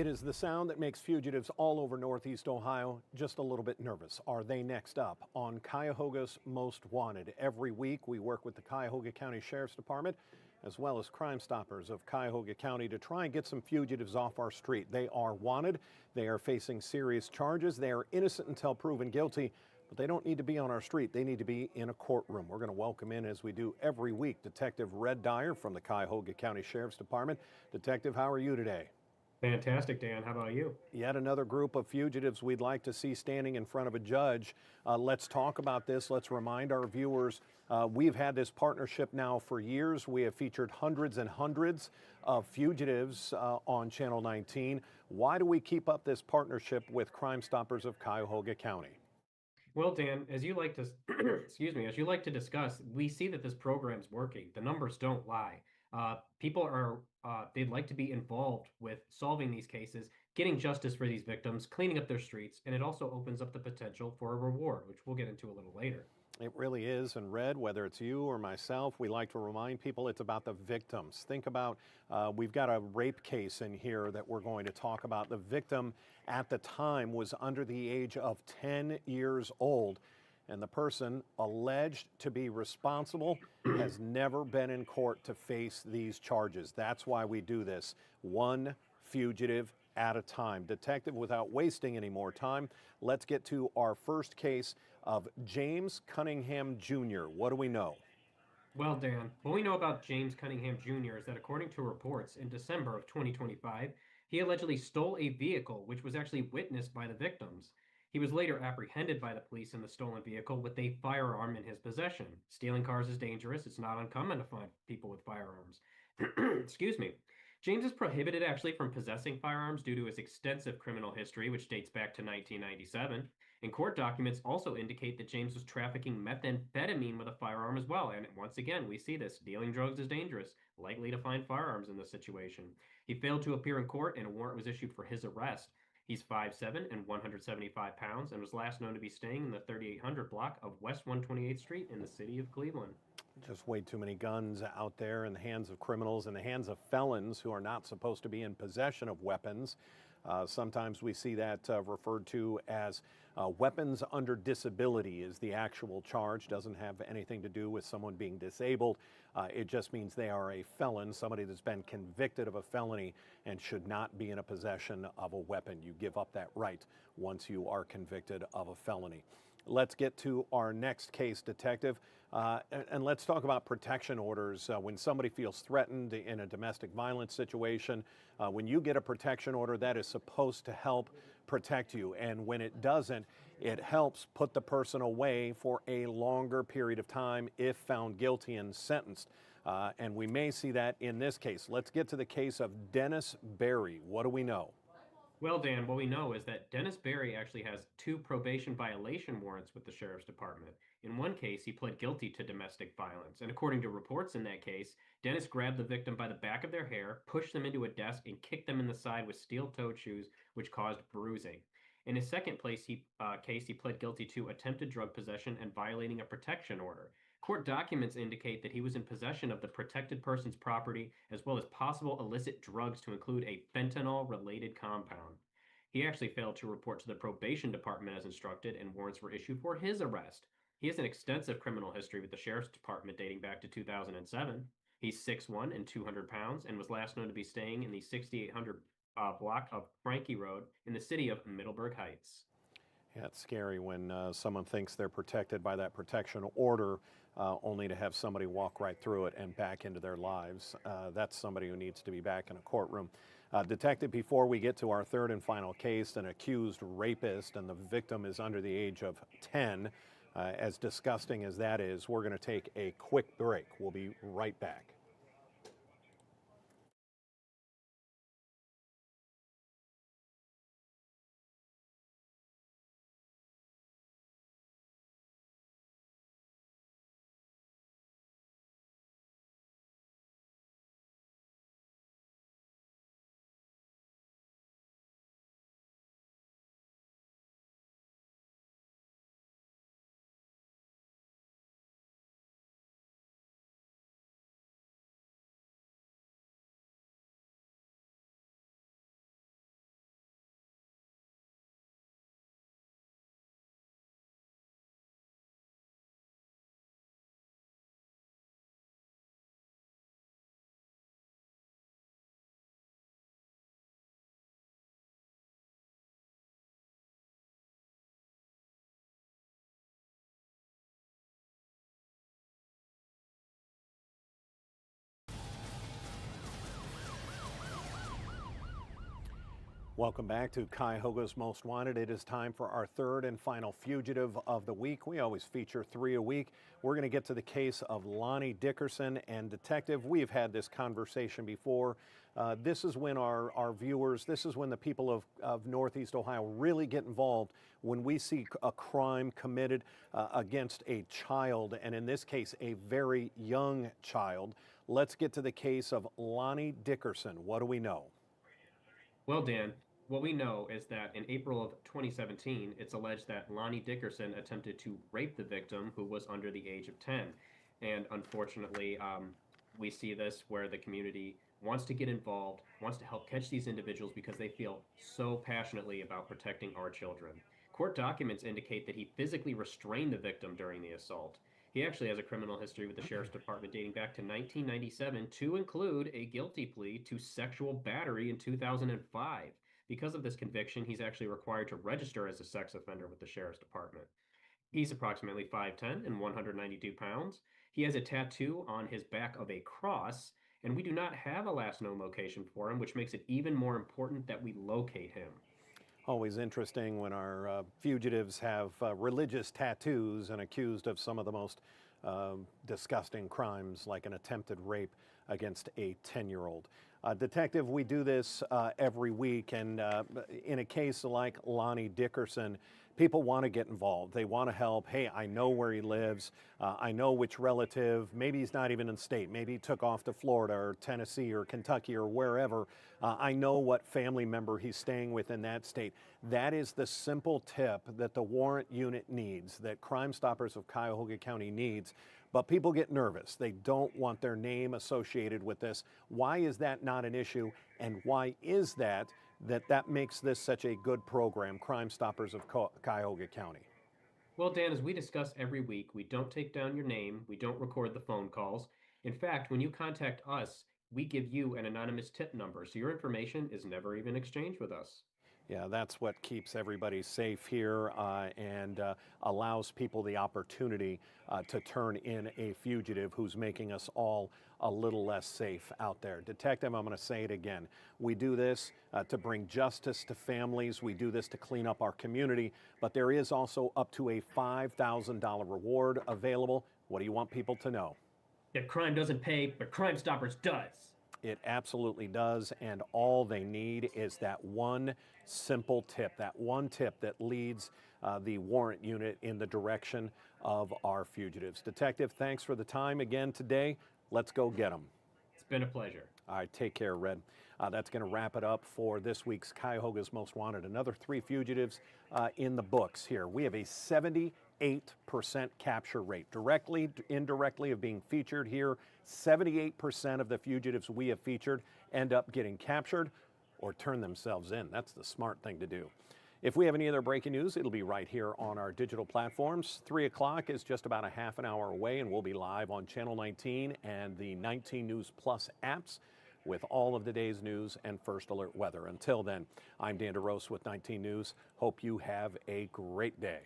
It is the sound that makes fugitives all over Northeast Ohio just a little bit nervous. Are they next up on Cuyahoga's Most Wanted? Every week we work with the Cuyahoga County Sheriff's Department as well as Crime Stoppers of Cuyahoga County to try and get some fugitives off our street. They are wanted. They are facing serious charges. They are innocent until proven guilty, but they don't need to be on our street. They need to be in a courtroom. We're going to welcome in, as we do every week, Detective Red Dyer from the Cuyahoga County Sheriff's Department. Detective, how are you today? Fantastic, Dan. How about you? Yet another group of fugitives we'd like to see standing in front of a judge. Let's talk about this. Let's remind our viewers, we've had this partnership now for years. We have featured hundreds and hundreds of fugitives on Channel 19. Why do we keep up this partnership with Crime Stoppers of Cuyahoga County? Well, Dan, as you like to, excuse me, as you like to discuss, we see that this program's working. The numbers don't lie. People are, they'd like to be involved with solving these cases, getting justice for these victims, cleaning up their streets, and it also opens up the potential for a reward, which we'll get into a little later. It really is. And Red, whether it's you or myself, we like to remind people it's about the victims. Think about, we've got a rape case in here that we're going to talk about. The victim at the time was under the age of 10 years old, and the person alleged to be responsible has never been in court to face these charges. That's why we do this, one fugitive at a time. Detective, without wasting any more time, let's get to our first case of James Cunningham Jr. What do we know? Well, Dan, what we know about James Cunningham Jr. is that according to reports, in December of 2025, he allegedly stole a vehicle which was actually witnessed by the victims. He was later apprehended by the police in the stolen vehicle with a firearm in his possession. Stealing cars is dangerous. It's not uncommon to find people with firearms. Excuse me. James is prohibited actually from possessing firearms due to his extensive criminal history, which dates back to 1997. And court documents also indicate that James was trafficking methamphetamine with a firearm as well. And once again, we see this. Dealing drugs is dangerous. Likely to find firearms in this situation. He failed to appear in court, and a warrant was issued for his arrest. He's 5'7" and 175 pounds and was last known to be staying in the 3800 block of West 128th Street in the city of Cleveland. Just way too many guns out there in the hands of criminals, in the hands of felons who are not supposed to be in possession of weapons. Sometimes we see that referred to as weapons under disability is the actual charge. Doesn't have anything to do with someone being disabled. It just means they are a felon, somebody that's been convicted of a felony and should not be in a possession of a weapon. You give up that right once you are convicted of a felony. Let's get to our next case, Detective, and let's talk about protection orders. When somebody feels threatened in a domestic violence situation, when you get a protection order, that is supposed to help protect you. And when it doesn't, it helps put the person away for a longer period of time if found guilty and sentenced. And we may see that in this case. Let's get to the case of Dennis Berry. What do we know? Well, Dan, what we know is that Dennis Berry actually has two probation violation warrants with the Sheriff's Department. In one case, he pled guilty to domestic violence, and according to reports in that case, Dennis grabbed the victim by the back of their hair, pushed them into a desk, and kicked them in the side with steel-toed shoes, which caused bruising. In his second case, he pled guilty to attempted drug possession and violating a protection order. Court documents indicate that he was in possession of the protected person's property as well as possible illicit drugs to include a fentanyl-related compound. He actually failed to report to the probation department as instructed, and warrants were issued for his arrest. He has an extensive criminal history with the Sheriff's Department dating back to 2007. He's 6'1" and 200 pounds and was last known to be staying in the 6800 block of Frankie Road in the city of Middleburg Heights. Yeah, it's scary when someone thinks they're protected by that protection order, only to have somebody walk right through it and back into their lives. That's somebody who needs to be back in a courtroom. Detective, before we get to our third and final case, an accused rapist, and the victim is under the age of 10, as disgusting as that is, we're going to take a quick break. We'll be right back. Welcome back to Cuyahoga's Most Wanted. It is time for our third and final fugitive of the week. We always feature 3 a week. We're going to get to the case of Lonnie Dickerson. And Detective, we've had this conversation before. This is when our viewers, this is when the people of Northeast Ohio really get involved when we see a crime committed against a child, and in this case, a very young child. Let's get to the case of Lonnie Dickerson. What do we know? Well, Dan, what we know is that in April of 2017, it's alleged that Lonnie Dickerson attempted to rape the victim, who was under the age of 10. And unfortunately, we see this where the community wants to get involved, wants to help catch these individuals because they feel so passionately about protecting our children. Court documents indicate that he physically restrained the victim during the assault. He actually has a criminal history with the Sheriff's Department dating back to 1997, to include a guilty plea to sexual battery in 2005. Because of this conviction, he's actually required to register as a sex offender with the Sheriff's Department. He's approximately 5'10" and 192 pounds. He has a tattoo on his back of a cross, and we do not have a last known location for him, which makes it even more important that we locate him. Always interesting when our fugitives have religious tattoos and accused of some of the most disgusting crimes, like an attempted rape against a 10-year-old. Detective, we do this every week, and in a case like Lonnie Dickerson, people want to get involved. They want to help. Hey, I know where he lives. I know which relative. Maybe he's not even in state. Maybe he took off to Florida or Tennessee or Kentucky or wherever. I know what family member he's staying with in that state. That is the simple tip that the warrant unit needs, that Crime Stoppers of Cuyahoga County needs. But people get nervous. They don't want their name associated with this. Why is that not an issue? And why is that makes this such a good program, Crime Stoppers of Cuyahoga County? Well, Dan, as we discuss every week, we don't take down your name, we don't record the phone calls. In fact, when you contact us, we give you an anonymous tip number, so your information is never even exchanged with us. Yeah, that's what keeps everybody safe here and allows people the opportunity to turn in a fugitive who's making us all a little less safe out there. Detective, I'm going to say it again. We do this to bring justice to families. We do this to clean up our community, but there is also up to a $5,000 reward available. What do you want people to know? That crime doesn't pay, but Crime Stoppers does. It absolutely does, and all they need is that one simple tip, that one tip that leads the warrant unit in the direction of our fugitives. Detective, thanks for the time again today. Let's go get them. It's been a pleasure. All right, take care, Red. That's going to wrap it up for this week's Cuyahoga's Most Wanted. Another 3 fugitives in the books here. We have a 78% capture rate, directly, indirectly, of being featured here. 78% of the fugitives we have featured end up getting captured or turn themselves in. That's the smart thing to do. If we have any other breaking news, it'll be right here on our digital platforms. 3 o'clock is just about a half an hour away, and we'll be live on Channel 19 and the 19 News Plus apps with all of the day's news and first alert weather. Until then, I'm Dan DeRose with 19 News. Hope you have a great day.